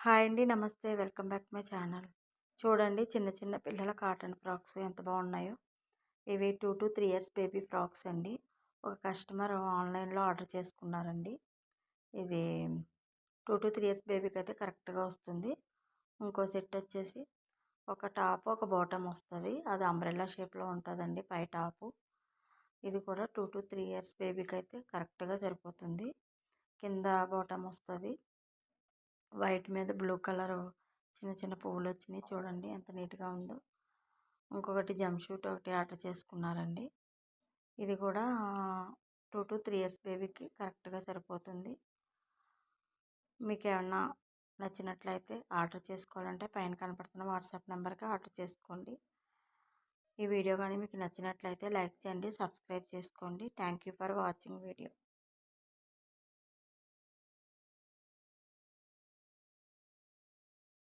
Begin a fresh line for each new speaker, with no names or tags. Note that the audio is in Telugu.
హాయ్ అండి. నమస్తే. Welcome back to my channel. చూడండి చిన్న చిన్న పిల్లల కాటన్ ఫ్రాక్స్ ఎంత బాగున్నాయో. ఇవి 2-3 ఇయర్స్ బేబీ ఫ్రాక్స్ అండి. ఒక కస్టమర్ ఆన్లైన్‌లో ఆర్డర్ చేసుకున్నారండి. ఇది 2-3 ఇయర్స్ బేబీకి అయితే కరెక్ట్‌గా వస్తుంది. ఇంకో సెట్ వచ్చేసి ఒక టాప్, ఒక బాటమ్ వస్తుంది. అది అంబ్రెల్లా షేప్‌లో ఉంటుందండి పై టాపు. ఇది కూడా 2-3 ఇయర్స్ బేబీకి అయితే కరెక్ట్‌గా సరిపోతుంది. కింద బాటమ్ వస్తుంది. వైట్ మీద బ్లూ కలర్ చిన్న చిన్న పువ్వులు వచ్చినాయి. చూడండి ఎంత నీట్గా ఉందో. ఇంకొకటి జంప్ ఒకటి ఆర్డర్ చేసుకున్నారండి. ఇది కూడా 2-3 ఇయర్స్ బేబీకి కరెక్ట్గా సరిపోతుంది. మీకు ఏమన్నా నచ్చినట్లయితే ఆర్డర్ చేసుకోవాలంటే పైన కనపడుతున్న వాట్సాప్ నెంబర్కి ఆర్డర్ చేసుకోండి. ఈ వీడియో కానీ మీకు నచ్చినట్లయితే లైక్ చేయండి, సబ్స్క్రైబ్ చేసుకోండి. Thank you for watching video.